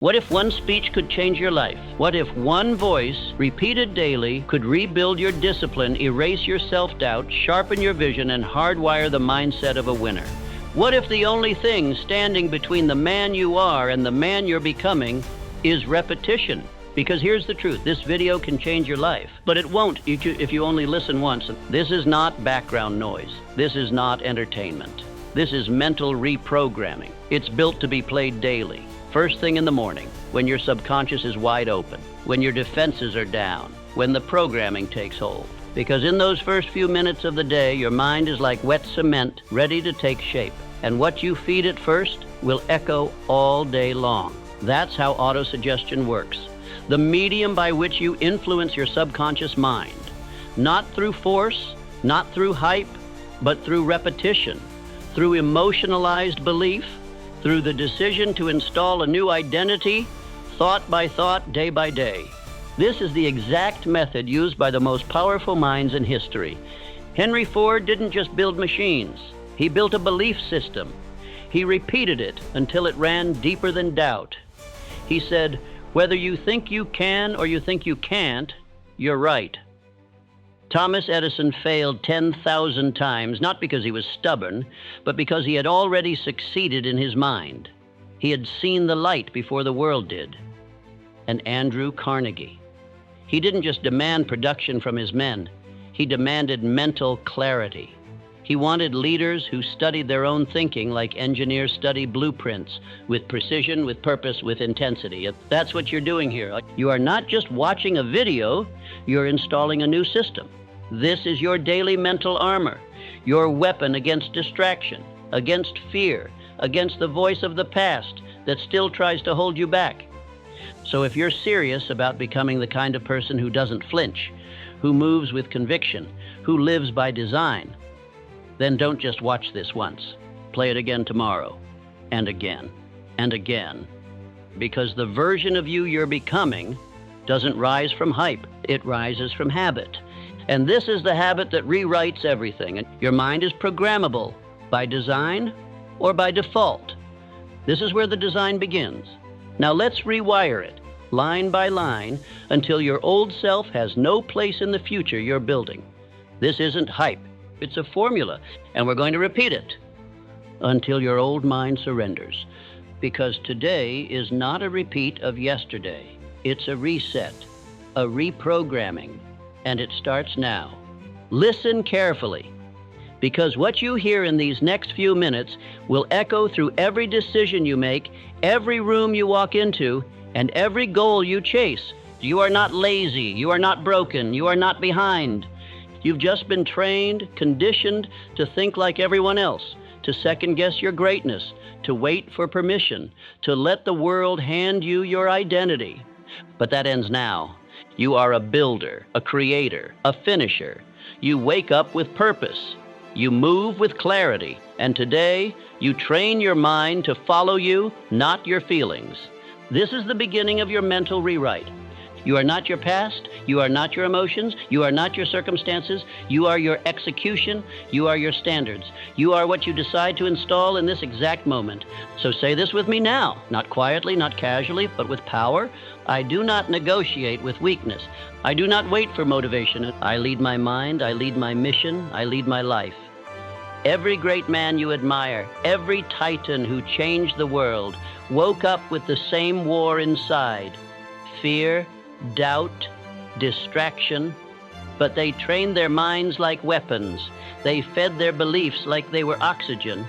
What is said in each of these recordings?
What if one speech could change your life? What if one voice, repeated daily, could rebuild your discipline, erase your self-doubt, sharpen your vision, and hardwire the mindset of a winner? What if the only thing standing between the man you are and the man you're becoming is repetition? Because here's the truth, this video can change your life, but it won't if you only listen once. This is not background noise. This is not entertainment. This is mental reprogramming. It's built to be played daily. First thing in the morning, when your subconscious is wide open, when your defenses are down, when the programming takes hold. Because in those first few minutes of the day, your mind is like wet cement, ready to take shape. And what you feed it first will echo all day long. That's how autosuggestion works. The medium by which you influence your subconscious mind. Not through force, not through hype, but through repetition, through emotionalized belief, through the decision to install a new identity, thought by thought, day by day. This is the exact method used by the most powerful minds in history. Henry Ford didn't just build machines. He built a belief system. He repeated it until it ran deeper than doubt. He said, "Whether you think you can or you think you can't, you're right." Thomas Edison failed 10,000 times, not because he was stubborn, but because he had already succeeded in his mind. He had seen the light before the world did. And Andrew Carnegie. He didn't just demand production from his men. He demanded mental clarity. He wanted leaders who studied their own thinking like engineers study blueprints, with precision, with purpose, with intensity. That's what you're doing here. You are not just watching a video, you're installing a new system. This is your daily mental armor, your weapon against distraction, against fear, against the voice of the past that still tries to hold you back. So if you're serious about becoming the kind of person who doesn't flinch, who moves with conviction, who lives by design, then don't just watch this once. Play it again tomorrow, and again, and again. Because the version of you you're becoming doesn't rise from hype, it rises from habit. And this is the habit that rewrites everything. And your mind is programmable by design or by default. This is where the design begins. Now let's rewire it, line by line, until your old self has no place in the future you're building. This isn't hype. It's a formula, and we're going to repeat it until your old mind surrenders. Because today is not a repeat of yesterday. It's a reset, a reprogramming, and it starts now. Listen carefully, because what you hear in these next few minutes will echo through every decision you make, every room you walk into, and every goal you chase. You are not lazy, you are not broken, you are not behind. You've just been trained, conditioned to think like everyone else, to second-guess your greatness, to wait for permission, to let the world hand you your identity. But that ends now. You are a builder, a creator, a finisher. You wake up with purpose. You move with clarity. And today, you train your mind to follow you, not your feelings. This is the beginning of your mental rewrite. You are not your past, you are not your emotions, you are not your circumstances, you are your execution, you are your standards. You are what you decide to install in this exact moment. So say this with me now, not quietly, not casually, but with power. I do not negotiate with weakness. I do not wait for motivation. I lead my mind, I lead my mission, I lead my life. Every great man you admire, every titan who changed the world, woke up with the same war inside. Fear, doubt, distraction, but they trained their minds like weapons. They fed their beliefs like they were oxygen,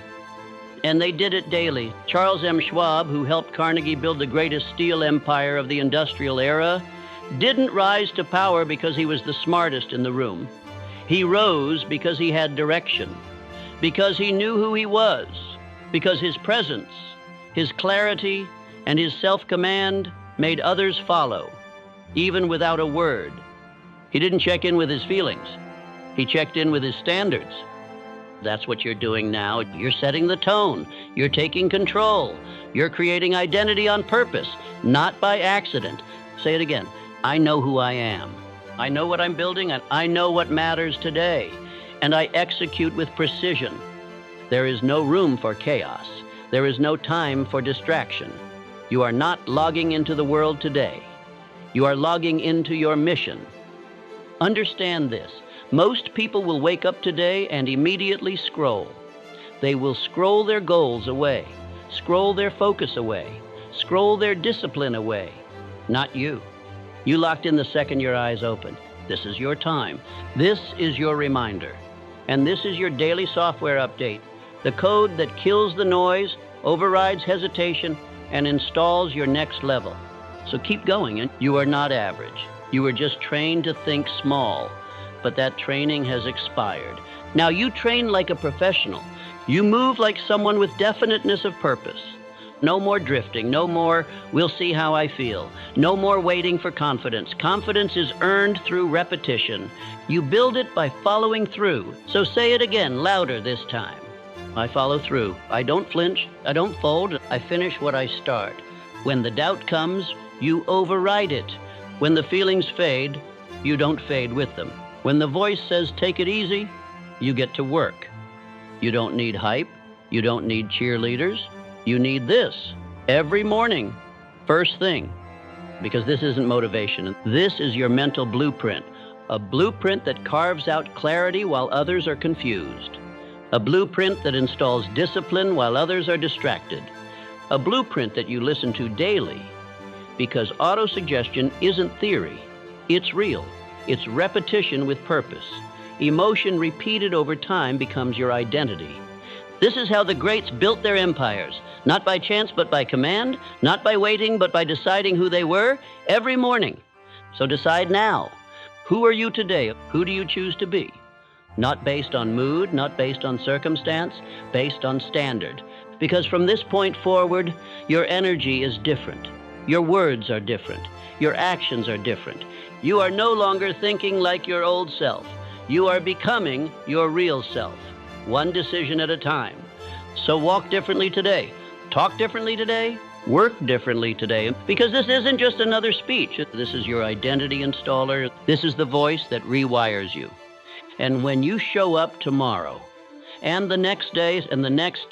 and they did it daily. Charles M. Schwab, who helped Carnegie build the greatest steel empire of the industrial era, didn't rise to power because he was the smartest in the room. He rose because he had direction, because he knew who he was, because his presence, his clarity, and his self-command made others follow. Even without a word. He didn't check in with his feelings. He checked in with his standards. That's what you're doing now. You're setting the tone. You're taking control. You're creating identity on purpose, not by accident. Say it again. I know who I am. I know what I'm building, and I know what matters today. And I execute with precision. There is no room for chaos. There is no time for distraction. You are not logging into the world today. You are logging into your mission. Understand this. Most people will wake up today and immediately scroll. They will scroll their goals away, scroll their focus away, scroll their discipline away. Not you. You locked in the second your eyes open. This is your time. This is your reminder. And this is your daily software update, the code that kills the noise, overrides hesitation, and installs your next level. So keep going, and you are not average. You were just trained to think small, but that training has expired. Now you train like a professional. You move like someone with definiteness of purpose. No more drifting, no more, we'll see how I feel. No more waiting for confidence. Confidence is earned through repetition. You build it by following through. So say it again, louder this time. I follow through. I don't flinch. I don't fold. I finish what I start. When the doubt comes, you override it. When the feelings fade, you don't fade with them. When the voice says, take it easy, you get to work. You don't need hype. You don't need cheerleaders. You need this every morning, first thing, because this isn't motivation. This is your mental blueprint, a blueprint that carves out clarity while others are confused, a blueprint that installs discipline while others are distracted, a blueprint that you listen to daily, because autosuggestion isn't theory, it's real. It's repetition with purpose. Emotion repeated over time becomes your identity. This is how the greats built their empires, not by chance but by command, not by waiting but by deciding who they were every morning. So decide now. Who are you today? Who do you choose to be? Not based on mood, not based on circumstance, based on standard. Because from this point forward, your energy is different. Your words are different. Your actions are different. You are no longer thinking like your old self. You are becoming your real self, one decision at a time. So walk differently today, talk differently today, work differently today, because this isn't just another speech. This is your identity installer. This is the voice that rewires you. And when you show up tomorrow and the next day and the next,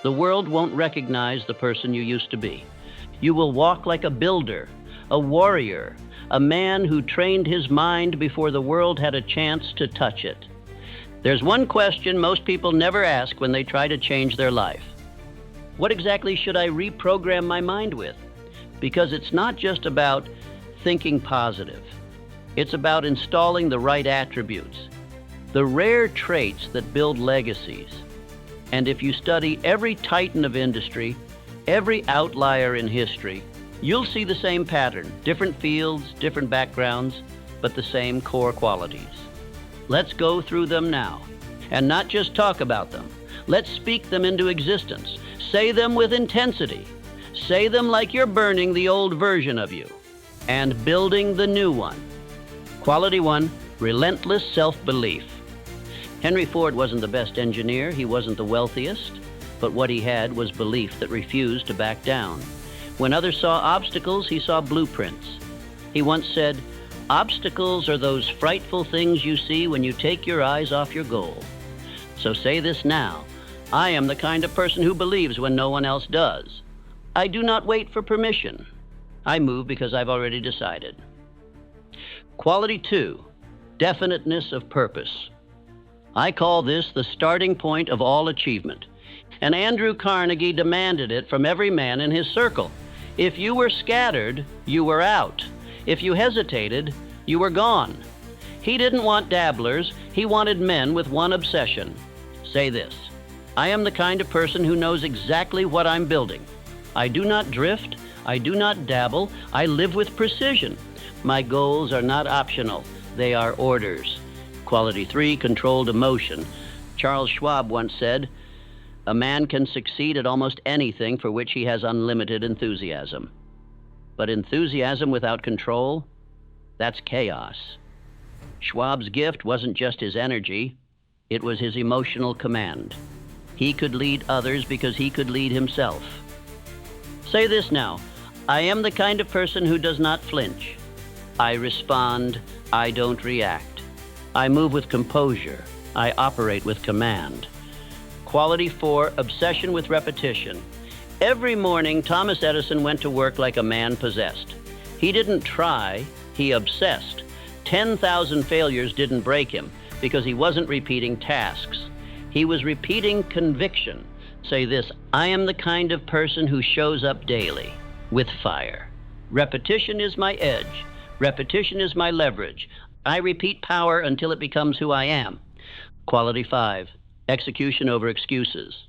the world won't recognize the person you used to be. You will walk like a builder, a warrior, a man who trained his mind before the world had a chance to touch it. There's one question most people never ask when they try to change their life. What exactly should I reprogram my mind with? Because it's not just about thinking positive. It's about installing the right attributes, the rare traits that build legacies. And if you study every titan of industry, every outlier in history, you'll see the same pattern, different fields, different backgrounds, but the same core qualities. Let's go through them now, and not just talk about them. Let's speak them into existence. Say them with intensity. Say them like you're burning the old version of you and building the new one. Quality 1, relentless self-belief. Henry Ford wasn't the best engineer, he wasn't the wealthiest, but what he had was belief that refused to back down. When others saw obstacles, he saw blueprints. He once said, obstacles are those frightful things you see when you take your eyes off your goal. So say this now. I am the kind of person who believes when no one else does. I do not wait for permission. I move because I've already decided. Quality 2, definiteness of purpose. I call this the starting point of all achievement. And Andrew Carnegie demanded it from every man in his circle. If you were scattered, you were out. If you hesitated, you were gone. He didn't want dabblers. He wanted men with one obsession. Say this. I am the kind of person who knows exactly what I'm building. I do not drift. I do not dabble. I live with precision. My goals are not optional. They are orders. Quality 3, controlled emotion. Charles Schwab once said, a man can succeed at almost anything for which he has unlimited enthusiasm. But enthusiasm without control, that's chaos. Schwab's gift wasn't just his energy, it was his emotional command. He could lead others because he could lead himself. Say this now. I am the kind of person who does not flinch. I respond, I don't react. I move with composure. I operate with command. Quality 4, obsession with repetition. Every morning, Thomas Edison went to work like a man possessed. He didn't try, he obsessed. 10,000 failures didn't break him because he wasn't repeating tasks. He was repeating conviction. Say this: I am the kind of person who shows up daily with fire. Repetition is my edge. Repetition is my leverage. I repeat power until it becomes who I am. Quality 5, execution over excuses.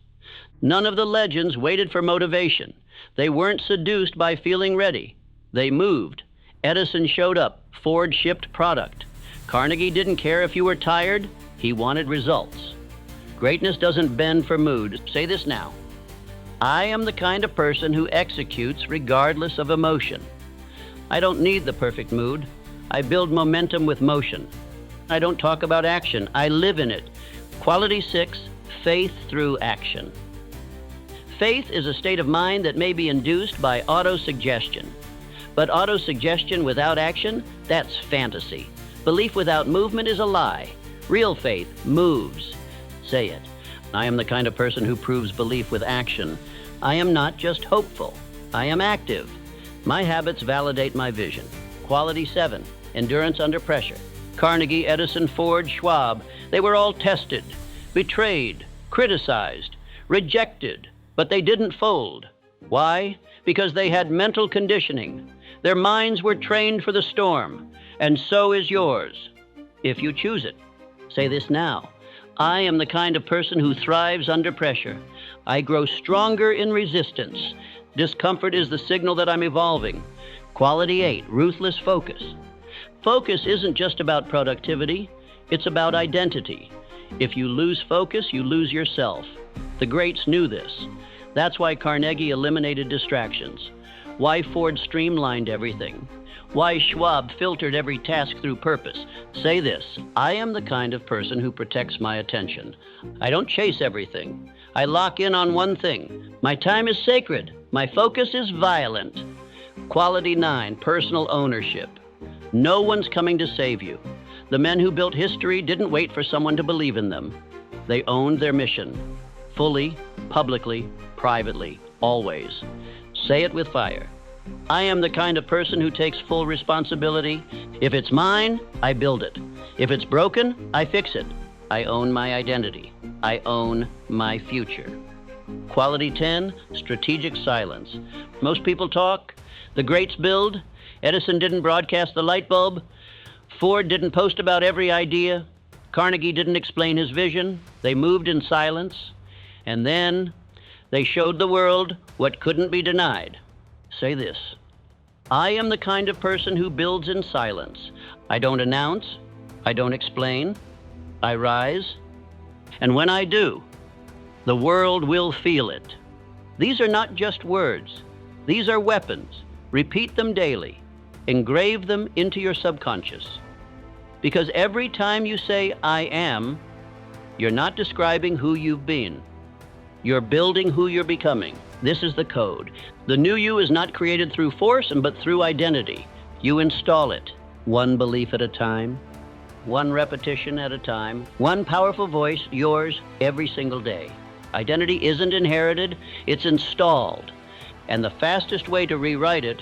None of the legends waited for motivation. They weren't seduced by feeling ready. They moved. Edison showed up. Ford shipped product. Carnegie didn't care if you were tired. He wanted results. Greatness doesn't bend for mood. Say this now: I am the kind of person who executes regardless of emotion. I don't need the perfect mood. I build momentum with motion. I don't talk about action. I live in it. Quality 6, faith through action. Faith is a state of mind that may be induced by autosuggestion. But autosuggestion without action, that's fantasy. Belief without movement is a lie. Real faith moves. Say it: I am the kind of person who proves belief with action. I am not just hopeful. I am active. My habits validate my vision. Quality 7, endurance under pressure. Carnegie, Edison, Ford, Schwab, they were all tested, betrayed, criticized, rejected, but they didn't fold. Why? Because they had mental conditioning. Their minds were trained for the storm, and so is yours, if you choose it. Say this now: I am the kind of person who thrives under pressure. I grow stronger in resistance. Discomfort is the signal that I'm evolving. Quality 8, ruthless focus. Focus isn't just about productivity, it's about identity. If you lose focus, you lose yourself. The greats knew this. That's why Carnegie eliminated distractions. Why Ford streamlined everything. Why Schwab filtered every task through purpose. Say this: I am the kind of person who protects my attention. I don't chase everything. I lock in on one thing. My time is sacred. My focus is violent. Quality 9, personal ownership. No one's coming to save you. The men who built history didn't wait for someone to believe in them. They owned their mission. Fully, publicly, privately, always. Say it with fire: I am the kind of person who takes full responsibility. If it's mine, I build it. If it's broken, I fix it. I own my identity. I own my future. Quality 10, strategic silence. Most people talk. The greats build. Edison didn't broadcast the light bulb. Ford didn't post about every idea. Carnegie didn't explain his vision. They moved in silence. And then they showed the world what couldn't be denied. Say this: I am the kind of person who builds in silence. I don't announce. I don't explain. I rise. And when I do, the world will feel it. These are not just words. These are weapons. Repeat them daily. Engrave them into your subconscious. Because every time you say, I am, you're not describing who you've been. You're building who you're becoming. This is the code. The new you is not created through force, but through identity. You install it, one belief at a time, one repetition at a time, one powerful voice, yours, every single day. Identity isn't inherited, it's installed. And the fastest way to rewrite it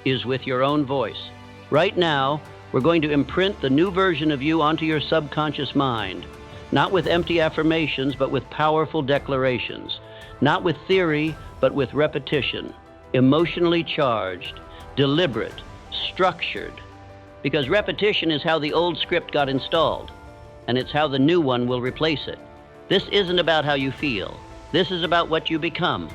is with your own voice. Right now, we're going to imprint the new version of you onto your subconscious mind. Not with empty affirmations, but with powerful declarations. Not with theory, but with repetition. Emotionally charged, deliberate, structured. Because repetition is how the old script got installed, and it's how the new one will replace it. This isn't about how you feel. This is about what you become.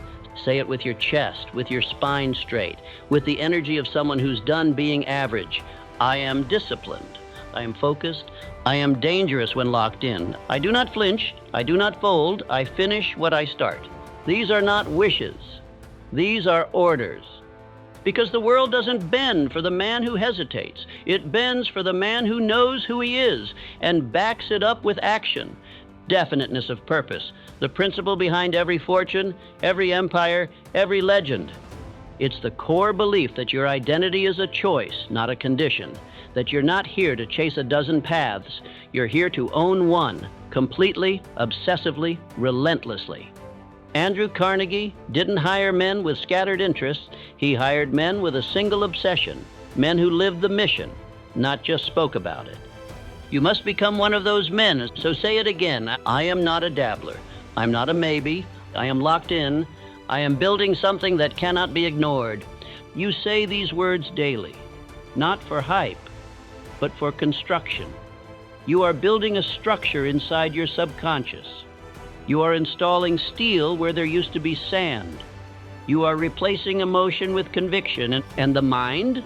Say it with your chest, with your spine straight, with the energy of someone who's done being average. I am disciplined. I am focused. I am dangerous when locked in. I do not flinch. I do not fold. I finish what I start. These are not wishes. These are orders. Because the world doesn't bend for the man who hesitates. It bends for the man who knows who he is and backs it up with action. Definiteness of purpose, the principle behind every fortune, every empire, every legend. It's the core belief that your identity is a choice, not a condition. That you're not here to chase a dozen paths. You're here to own one, completely, obsessively, relentlessly. Andrew Carnegie didn't hire men with scattered interests. He hired men with a single obsession, men who lived the mission, not just spoke about it. You must become one of those men. So say it again. I am not a dabbler. I'm not a maybe. I am locked in. I am building something that cannot be ignored. You say these words daily, not for hype, but for construction. You are building a structure inside your subconscious. You are installing steel where there used to be sand. You are replacing emotion with conviction, and the mind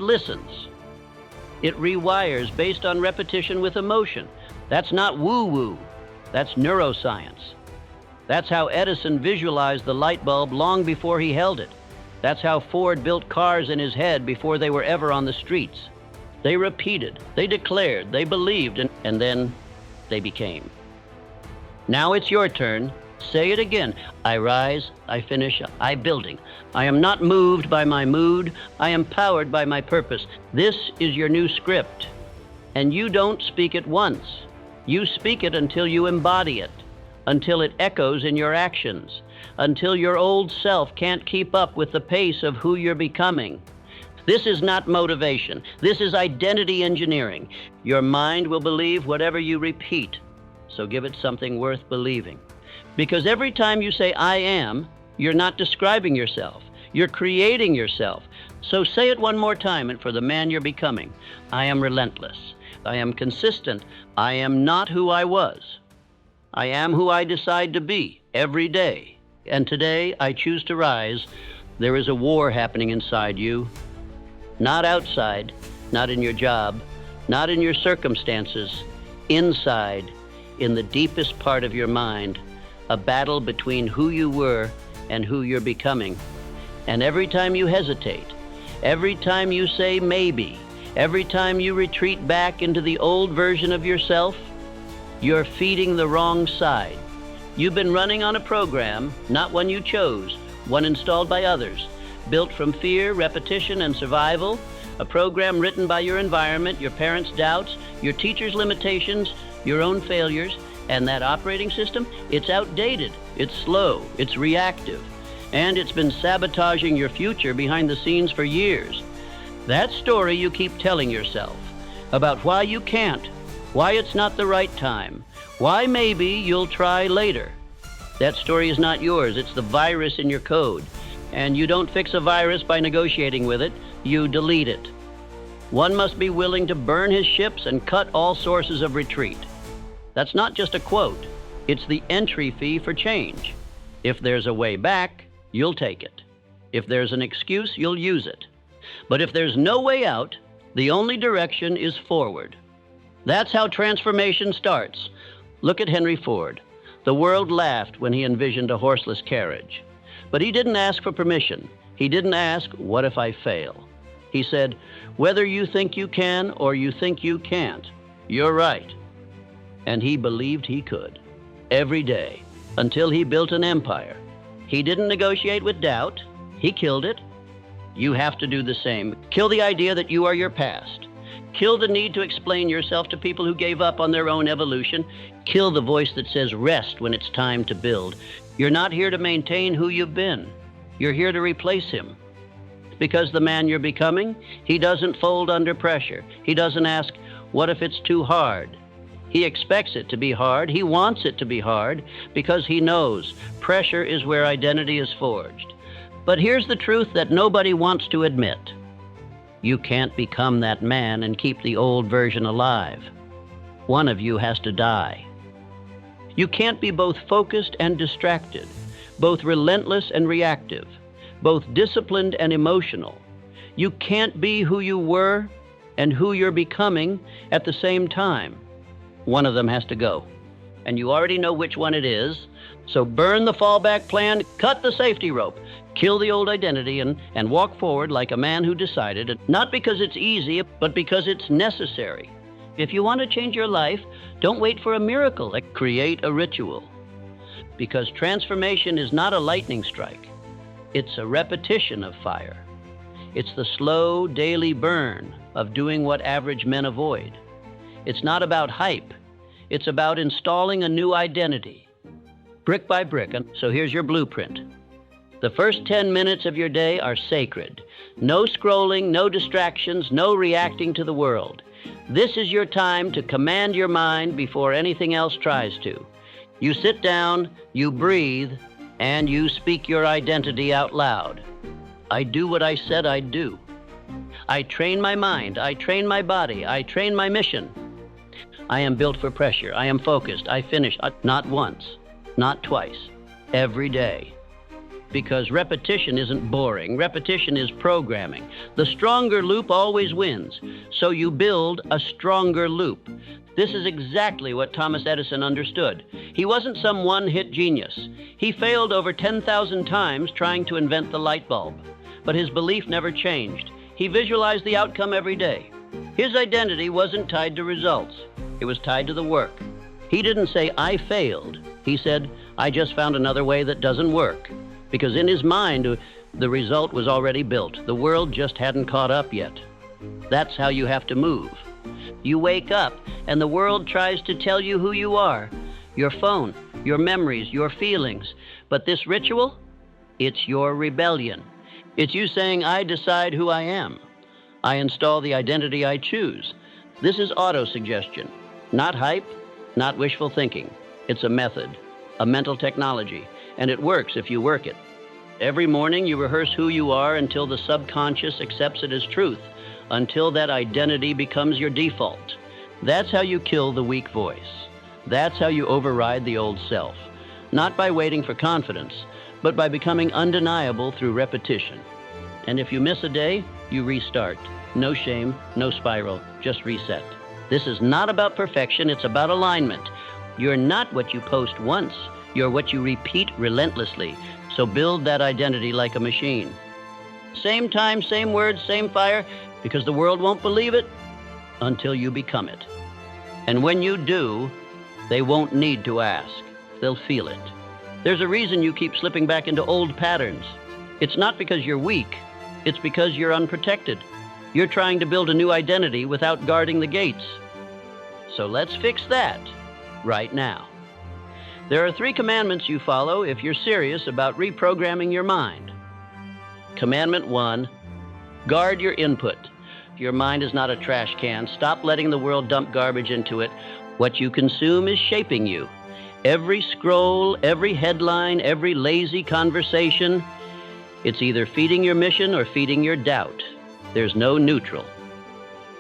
listens. It rewires based on repetition with emotion. That's not woo-woo. That's neuroscience. That's how Edison visualized the light bulb long before he held it. That's how Ford built cars in his head before they were ever on the streets. They repeated, they declared, they believed, and then they became. Now it's your turn. Say it again. I rise, I finish, I building. I am not moved by my mood. I am powered by my purpose. This is your new script. And you don't speak it once. You speak it until you embody it, until it echoes in your actions, until your old self can't keep up with the pace of who you're becoming. This is not motivation. This is identity engineering. Your mind will believe whatever you repeat, so give it something worth believing. Because every time you say, I am, you're not describing yourself. You're creating yourself. So say it one more time, and for the man you're becoming. I am relentless. I am consistent. I am not who I was. I am who I decide to be every day. And today I choose to rise. There is a war happening inside you. Not outside, not in your job, not in your circumstances. Inside, in the deepest part of your mind. A battle between who you were and who you're becoming. And every time you hesitate, every time you say maybe, every time you retreat back into the old version of yourself, you're feeding the wrong side. You've been running on a program, not one you chose, one installed by others, built from fear, repetition, and survival, a program written by your environment, your parents' doubts, your teacher's limitations, your own failures. And that operating system, it's outdated, it's slow, it's reactive, and it's been sabotaging your future behind the scenes for years. That story you keep telling yourself about why you can't, why it's not the right time, why maybe you'll try later. That story is not yours, it's the virus in your code. And you don't fix a virus by negotiating with it, you delete it. One must be willing to burn his ships and cut all sources of retreat. That's not just a quote. It's the entry fee for change. If there's a way back, you'll take it. If there's an excuse, you'll use it. But if there's no way out, the only direction is forward. That's how transformation starts. Look at Henry Ford. The world laughed when he envisioned a horseless carriage. But he didn't ask for permission. He didn't ask, what if I fail? He said, whether you think you can or you think you can't, you're right. And he believed he could, every day, until he built an empire. He didn't negotiate with doubt. He killed it. You have to do the same. Kill the idea that you are your past. Kill the need to explain yourself to people who gave up on their own evolution. Kill the voice that says rest when it's time to build. You're not here to maintain who you've been. You're here to replace him. Because the man you're becoming, he doesn't fold under pressure. He doesn't ask, what if it's too hard? He expects it to be hard. He wants it to be hard because he knows pressure is where identity is forged. But here's the truth that nobody wants to admit. You can't become that man and keep the old version alive. One of you has to die. You can't be both focused and distracted, both relentless and reactive, both disciplined and emotional. You can't be who you were and who you're becoming at the same time. One of them has to go. And you already know which one it is. So burn the fallback plan, cut the safety rope, kill the old identity, and walk forward like a man who decided, not because it's easy, but because it's necessary. If you want to change your life, don't wait for a miracle. Create a ritual. Because transformation is not a lightning strike. It's a repetition of fire. It's the slow daily burn of doing what average men avoid. It's not about hype. It's about installing a new identity. brick by brick. And so here's your blueprint. The first 10 minutes of your day are sacred. No scrolling, no distractions, no reacting to the world. This is your time to command your mind before anything else tries to. You sit down, you breathe, and you speak your identity out loud. I do what I said I'd do. I train my mind, I train my body, I train my mission. I am built for pressure, I am focused, I finish, not once, not twice, every day. Because repetition isn't boring, repetition is programming. The stronger loop always wins, so you build a stronger loop. This is exactly what Thomas Edison understood. He wasn't some one-hit genius. He failed over 10,000 times trying to invent the light bulb. But his belief never changed. He visualized the outcome every day. His identity wasn't tied to results. It was tied to the work. He didn't say, I failed. He said, I just found another way that doesn't work. Because in his mind, the result was already built. The world just hadn't caught up yet. That's how you have to move. You wake up, and the world tries to tell you who you are. Your phone, your memories, your feelings. But this ritual, it's your rebellion. It's you saying, I decide who I am. I install the identity I choose. This is autosuggestion. Not hype, not wishful thinking. It's a method, a mental technology. And it works if you work it. Every morning you rehearse who you are until the subconscious accepts it as truth, until that identity becomes your default. That's how you kill the weak voice. That's how you override the old self. Not by waiting for confidence, but by becoming undeniable through repetition. And if you miss a day, you restart. No shame, no spiral, just reset. This is not about perfection, it's about alignment. You're not what you post once. You're what you repeat relentlessly, so build that identity like a machine. Same time, same words, same fire, because the world won't believe it until you become it. And when you do, they won't need to ask. They'll feel it. There's a reason you keep slipping back into old patterns. It's not because you're weak, it's because you're unprotected. You're trying to build a new identity without guarding the gates. So let's fix that right now. There are 3 commandments you follow if you're serious about reprogramming your mind. Commandment 1, guard your input. Your mind is not a trash can. Stop letting the world dump garbage into it. What you consume is shaping you. Every scroll, every headline, every lazy conversation, it's either feeding your mission or feeding your doubt. There's no neutral.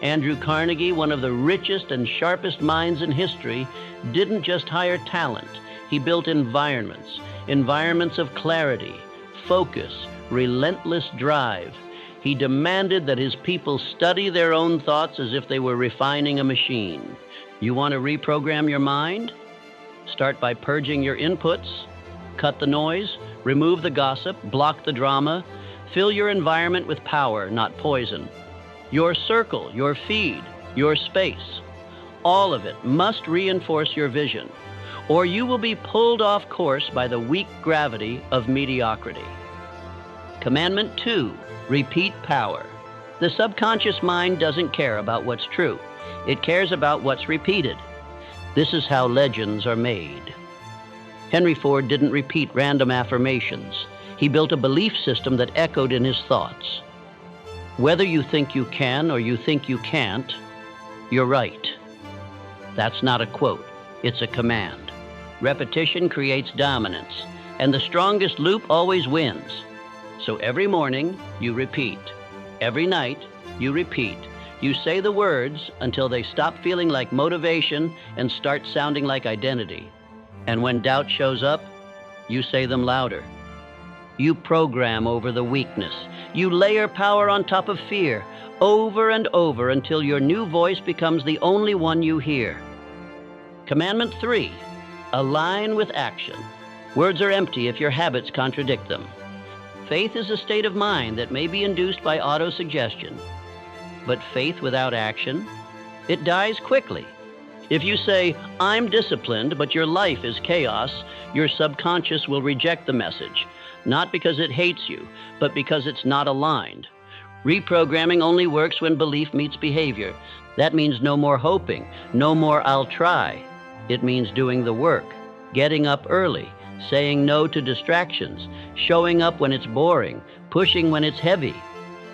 Andrew Carnegie, one of the richest and sharpest minds in history, didn't just hire talent. He built environments of clarity, focus, relentless drive. He demanded that his people study their own thoughts as if they were refining a machine. You want to reprogram your mind? Start by purging your inputs. Cut the noise, remove the gossip, block the drama. Fill your environment with power, not poison. Your circle, your feed, your space, all of it must reinforce your vision, or you will be pulled off course by the weak gravity of mediocrity. Commandment 2, repeat power. The subconscious mind doesn't care about what's true. It cares about what's repeated. This is how legends are made. Henry Ford didn't repeat random affirmations. He built a belief system that echoed in his thoughts. Whether you think you can or you think you can't, you're right. That's not a quote, it's a command. Repetition creates dominance, and the strongest loop always wins. So every morning, you repeat. Every night, you repeat. You say the words until they stop feeling like motivation and start sounding like identity. And when doubt shows up, you say them louder. You program over the weakness. You layer power on top of fear, over and over until your new voice becomes the only one you hear. Commandment 3, align with action. Words are empty if your habits contradict them. Faith is a state of mind that may be induced by autosuggestion. But faith without action, it dies quickly. If you say, I'm disciplined, but your life is chaos, your subconscious will reject the message, not because it hates you, but because it's not aligned. Reprogramming only works when belief meets behavior. That means no more hoping, no more I'll try. It means doing the work, getting up early, saying no to distractions, showing up when it's boring, pushing when it's heavy.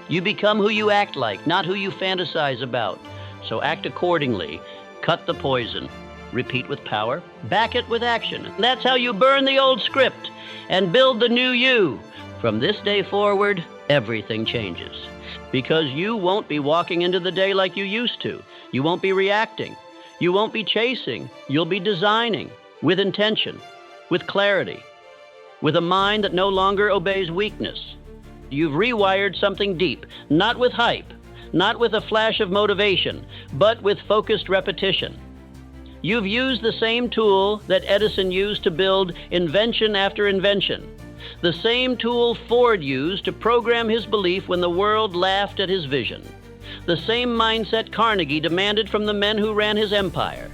You become who you act like, not who you fantasize about. So act accordingly. Cut the poison. Repeat with power. Back it with action. That's how you burn the old script and build the new you. From this day forward, everything changes. Because you won't be walking into the day like you used to. You won't be reacting. You won't be chasing. You'll be designing with intention, with clarity, with a mind that no longer obeys weakness. You've rewired something deep, not with hype, not with a flash of motivation, but with focused repetition. You've used the same tool that Edison used to build invention after invention, the same tool Ford used to program his belief when the world laughed at his vision, the same mindset Carnegie demanded from the men who ran his empire,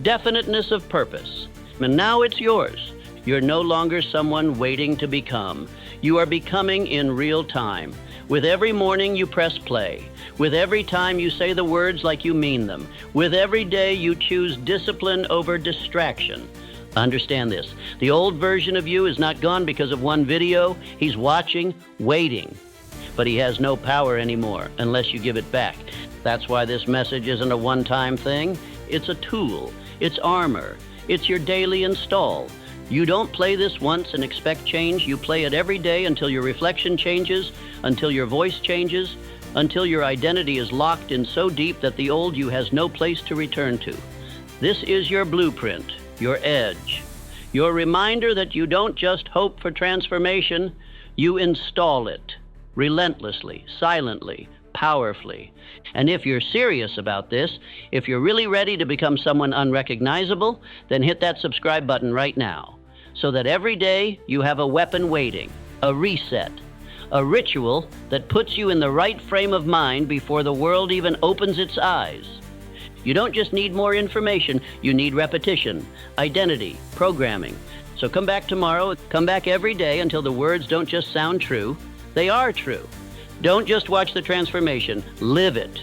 definiteness of purpose. And now it's yours. You're no longer someone waiting to become. You are becoming in real time. With every morning you press play. With every time you say the words like you mean them. With every day you choose discipline over distraction. Understand this. The old version of you is not gone because of one video. He's watching, waiting. But he has no power anymore unless you give it back. That's why this message isn't a one-time thing. It's a tool. It's armor. It's your daily install. You don't play this once and expect change. You play it every day until your reflection changes, until your voice changes, until your identity is locked in so deep that the old you has no place to return to. This is your blueprint, your edge, your reminder that you don't just hope for transformation, you install it relentlessly, silently, powerfully. And if you're serious about this, if you're really ready to become someone unrecognizable, then hit that subscribe button right now, so that every day you have a weapon waiting, a reset, a ritual that puts you in the right frame of mind before the world even opens its eyes. You don't just need more information, you need repetition, identity, programming. So come back tomorrow, come back every day until the words don't just sound true, they are true. Don't just watch the transformation, live it.